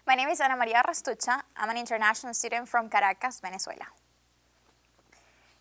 My name is Ana Maria Rastucha. I'm an international student from Caracas, Venezuela.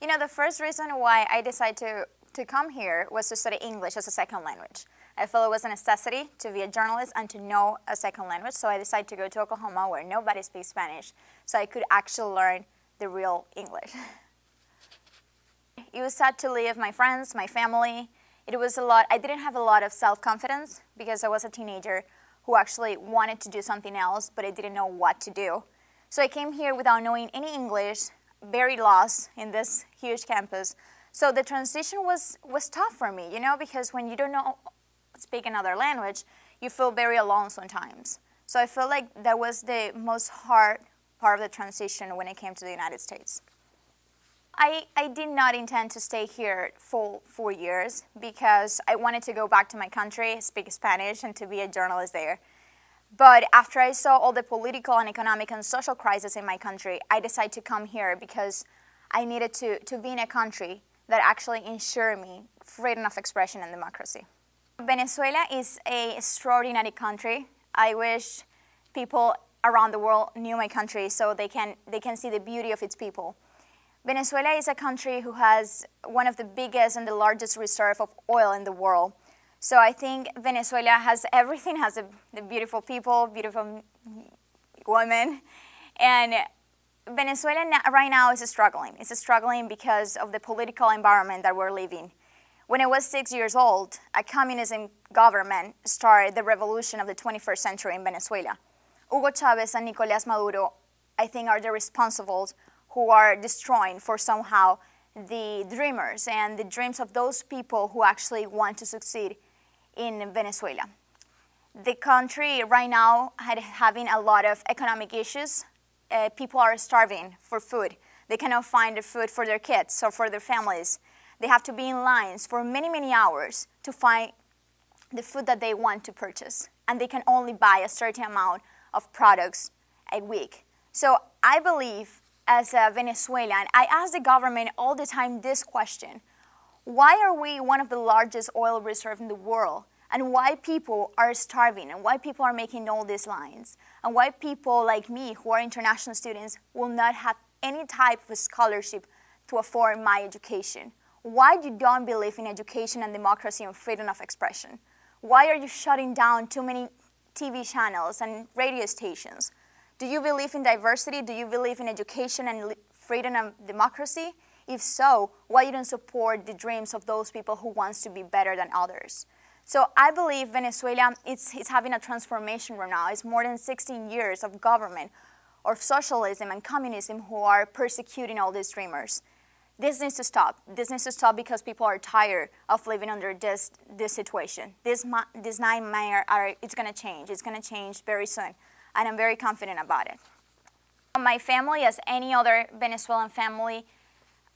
You know, the first reason why I decided to come here was to study English as a second language. I felt it was a necessity to be a journalist and to know a second language, so I decided to go to Oklahoma where nobody speaks Spanish, so I could actually learn the real English. It was sad to leave my friends, my family. It was a lot. I didn't have a lot of self-confidence because I was a teenager who actually wanted to do something else, but I didn't know what to do. So I came here without knowing any English, very lost in this huge campus. So the transition was tough for me, you know, because when you don't know speak another language, you feel very alone sometimes. So I feel like that was the most hard part of the transition when it came to the United States. I did not intend to stay here for 4 years because I wanted to go back to my country, speak Spanish, and to be a journalist there. But after I saw all the political and economic and social crisis in my country, I decided to come here because I needed to be in a country that actually ensured me freedom of expression and democracy. Venezuela is an extraordinary country. I wish people around the world knew my country so they can see the beauty of its people. Venezuela is a country who has one of the biggest and the largest reserve of oil in the world. So I think Venezuela has everything, has the beautiful people, beautiful women. And Venezuela right now is struggling. It's struggling because of the political environment that we're living. When I was 6 years old, a communism government started the revolution of the 21st century in Venezuela. Hugo Chavez and Nicolás Maduro, I think, are the responsibles who are destroying for somehow the dreamers and the dreams of those people who actually want to succeed in Venezuela. The country right now having a lot of economic issues. People are starving for food. They cannot find the food for their kids or for their families. They have to be in lines for many, many hours to find the food that they want to purchase. And they can only buy a certain amount of products a week. So I believe, as a Venezuelan, I ask the government all the time this question: why are we one of the largest oil reserves in the world? And why people are starving? And why people are making all these lines? And why people like me, who are international students, will not have any type of scholarship to afford my education? Why you don't believe in education and democracy and freedom of expression? Why are you shutting down too many TV channels and radio stations? Do you believe in diversity? Do you believe in education and freedom and democracy? If so, why you don't support the dreams of those people who want to be better than others? So I believe Venezuela is having a transformation right now. It's more than 16 years of government, of socialism and communism who are persecuting all these dreamers. This needs to stop. This needs to stop because people are tired of living under this situation. This nightmare, it's going to change. It's going to change very soon. And I'm very confident about it. My family, as any other Venezuelan family,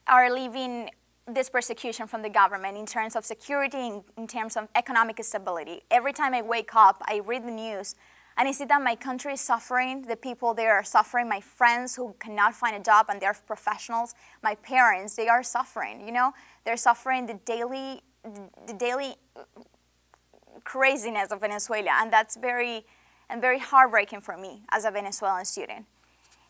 are living this persecution from the government in terms of security, in terms of economic stability. Every time I wake up, I read the news, and I see that my country is suffering. The people there are suffering. My friends who cannot find a job and they're professionals. My parents, they are suffering. You know, they're suffering the daily craziness of Venezuela, and that's very heartbreaking for me as a Venezuelan student.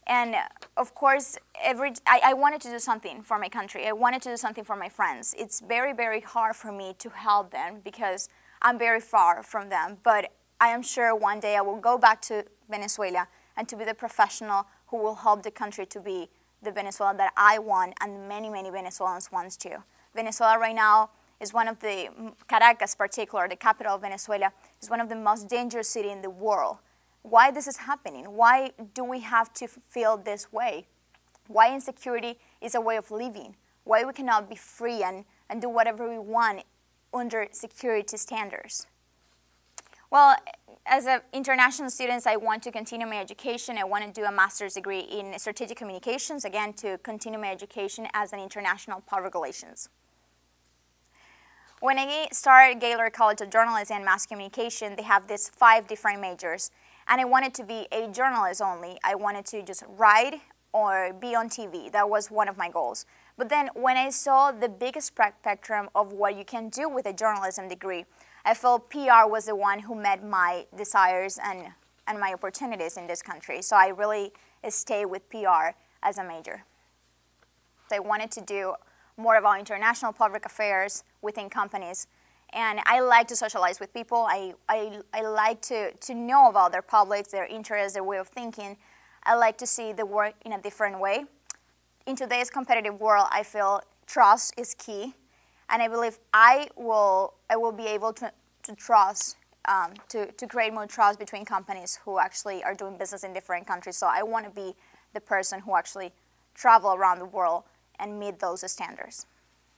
And of course, I wanted to do something for my country. I wanted to do something for my friends. It's very, very hard for me to help them because I'm very far from them. But I am sure one day I will go back to Venezuela and to be the professional who will help the country to be the Venezuela that I want and many, many Venezuelans want too. Venezuela right now is one of the, Caracas in particular, the capital of Venezuela, is one of the most dangerous cities in the world. Why this is happening? Why do we have to feel this way? Why insecurity is a way of living? Why we cannot be free and do whatever we want under security standards? Well, as an international student, I want to continue my education. I want to do a master's degree in strategic communications, again, to continue my education as an international public relations. When I started Gaylord College of Journalism and Mass Communication, they have these 5 different majors. And I wanted to be a journalist only. I wanted to just write or be on TV. That was one of my goals. But then when I saw the biggest spectrum of what you can do with a journalism degree, I felt PR was the one who met my desires and and my opportunities in this country. So I really stay with PR as a major. I wanted to do more about international public affairs within companies. And I like to socialize with people. I like to know about their publics, their interests, their way of thinking. I like to see the work in a different way. In today's competitive world, I feel trust is key. And I believe I will be able to trust, to create more trust between companies who actually are doing business in different countries. So I want to be the person who actually travel around the world and meet those standards.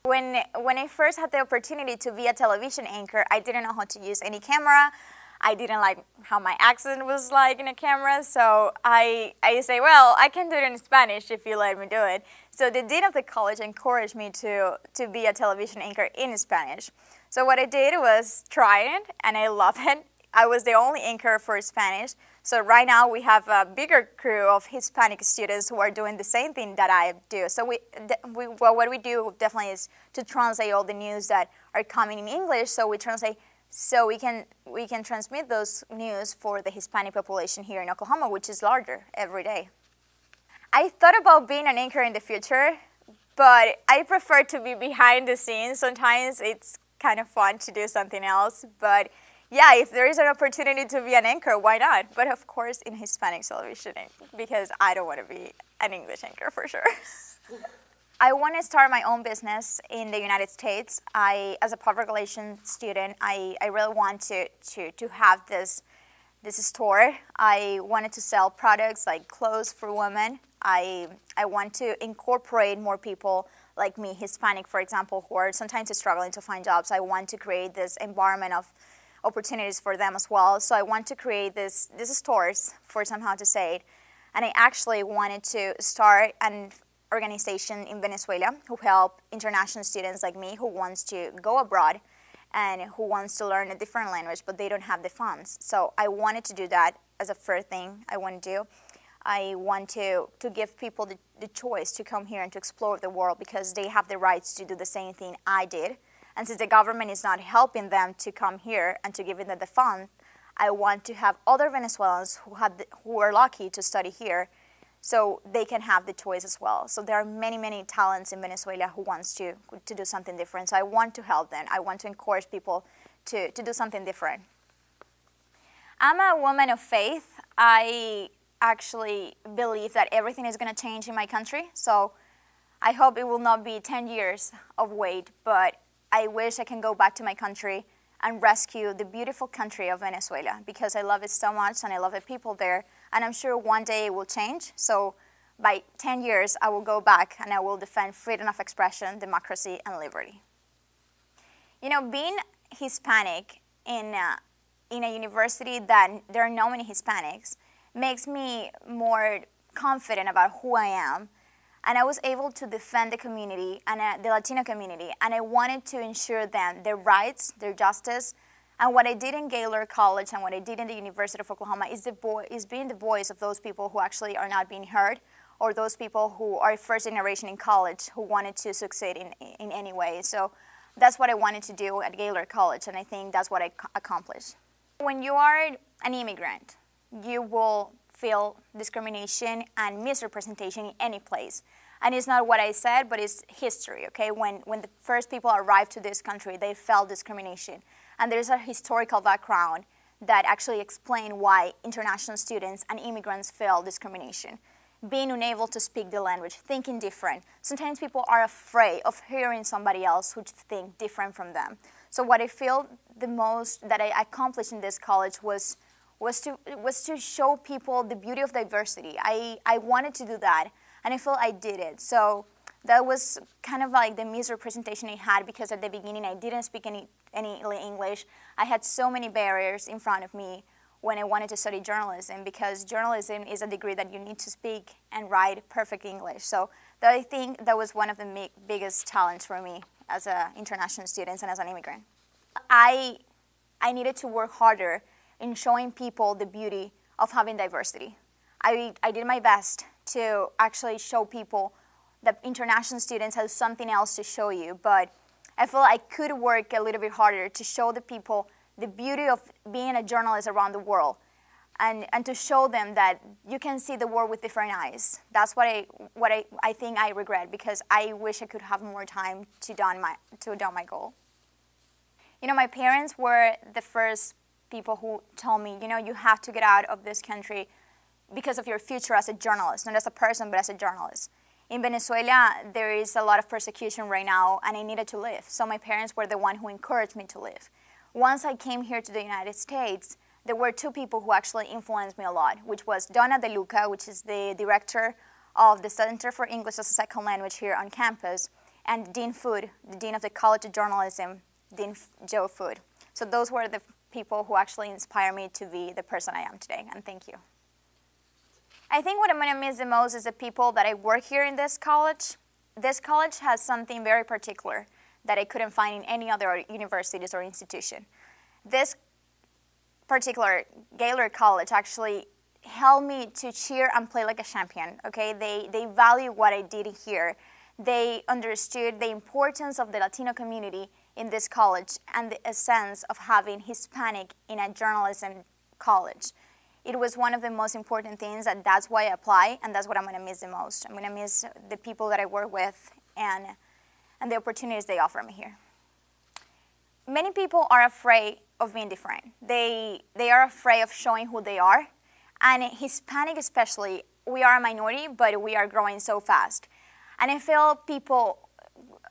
When I first had the opportunity to be a television anchor, I didn't know how to use any camera. I didn't like how my accent was like in a camera, so I say, well, I can do it in Spanish if you let me do it. So the dean of the college encouraged me to be a television anchor in Spanish. So what I did was try it, and I love it. I was the only anchor for Spanish. So right now we have a bigger crew of Hispanic students who are doing the same thing that I do. So what we do definitely is to translate all the news that are coming in English. So we translate so we can transmit those news for the Hispanic population here in Oklahoma, which is larger every day. I thought about being an anchor in the future, but I prefer to be behind the scenes. Sometimes it's kind of fun to do something else, but yeah, if there is an opportunity to be an anchor, why not? But of course in Hispanic television, because I don't want to be an English anchor for sure. I want to start my own business in the United States. As a public relations student, I really want to have this store. I wanted to sell products like clothes for women. I want to incorporate more people like me, Hispanic, for example, who are sometimes struggling to find jobs. I want to create this environment of opportunities for them as well. So I want to create these stores, for somehow to say it. And I actually wanted to start an organization in Venezuela who help international students like me who wants to go abroad and who wants to learn a different language, but they don't have the funds. So I wanted to do that as a first thing I want to do. I want to give people the choice to come here and to explore the world because they have the rights to do the same thing I did. And since the government is not helping them to come here and to give them the fund, I want to have other Venezuelans who are lucky to study here so they can have the choice as well. So there are many, many talents in Venezuela who wants to do something different. So I want to help them. I want to encourage people to do something different. I'm a woman of faith. I actually believe that everything is going to change in my country. So I hope it will not be 10 years of wait, but I wish I can go back to my country and rescue the beautiful country of Venezuela because I love it so much and I love the people there. And I'm sure one day it will change. So by 10 years, I will go back and I will defend freedom of expression, democracy, and liberty. You know, being Hispanic in a university that there are not many Hispanics makes me more confident about who I am. And I was able to defend the community and the Latino community. And I wanted to ensure them their rights, their justice. And what I did in Gaylord College and what I did in the University of Oklahoma is being the voice of those people who actually are not being heard, or those people who are first generation in college who wanted to succeed in any way. So that's what I wanted to do at Gaylord College, and I think that's what I accomplished. When you are an immigrant, you will feel discrimination and misrepresentation in any place. And it's not what I said, but it's history, okay? When the first people arrived to this country, they felt discrimination. And there's a historical background that actually explains why international students and immigrants feel discrimination. Being unable to speak the language, thinking different. Sometimes people are afraid of hearing somebody else who think different from them. So what I feel the most that I accomplished in this college was to show people the beauty of diversity. I wanted to do that, and I feel I did it. So that was kind of like the misrepresentation I had because at the beginning I didn't speak any English. I had so many barriers in front of me when I wanted to study journalism because journalism is a degree that you need to speak and write perfect English. So I think that was one of the biggest challenges for me as an international student and as an immigrant. I needed to work harder in showing people the beauty of having diversity. I did my best to actually show people that international students have something else to show you, but I feel I could work a little bit harder to show the people the beauty of being a journalist around the world. and to show them that you can see the world with different eyes. That's what I think I regret, because I wish I could have more time to done my goal. You know, my parents were the first people who told me, you know, you have to get out of this country because of your future as a journalist, not as a person, but as a journalist. In Venezuela, there is a lot of persecution right now, and I needed to live. So my parents were the one who encouraged me to live. Once I came here to the United States, there were two people who actually influenced me a lot, which was Donna De Luca, which is the director of the Center for English as a Second Language here on campus, and Dean Food, the Dean of the College of Journalism, Dean Joe Food. So those were the people who actually inspired me to be the person I am today, and thank you. I think what I'm going to miss the most is the people that I work here in this college. This college has something very particular that I couldn't find in any other universities or institution. This particular Gaylord College actually helped me to cheer and play like a champion, okay? They value what I did here. They understood the importance of the Latino community in this college and the essence of having Hispanic in a journalism college. It was one of the most important things, and that's why I apply, and that's what I'm going to miss the most. I'm going to miss the people that I work with and the opportunities they offer me here. Many people are afraid of being different. They are afraid of showing who they are, and Hispanic especially, we are a minority, but we are growing so fast. And I feel people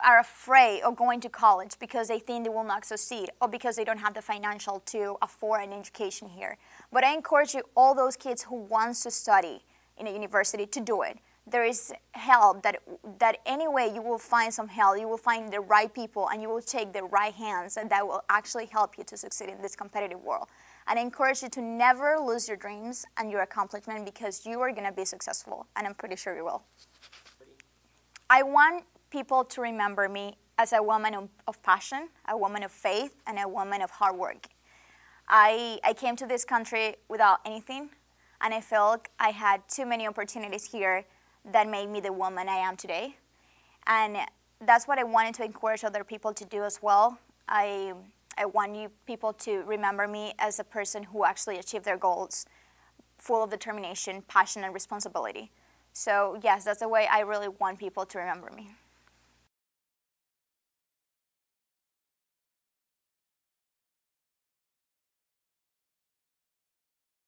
are afraid of going to college because they think they will not succeed, or because they don't have the financial to afford an education here. But I encourage you, all those kids who want to study in a university, to do it. There is help that anyway you will find some help, you will find the right people, and you will take the right hands, and that will actually help you to succeed in this competitive world. And I encourage you to never lose your dreams and your accomplishment, because you are going to be successful, and I'm pretty sure you will. I want people to remember me as a woman of passion, a woman of faith, and a woman of hard work. I came to this country without anything, and I felt I had too many opportunities here that made me the woman I am today. And that's what I wanted to encourage other people to do as well. I want you people to remember me as a person who actually achieved their goals, full of determination, passion, and responsibility. So yes, that's the way I really want people to remember me.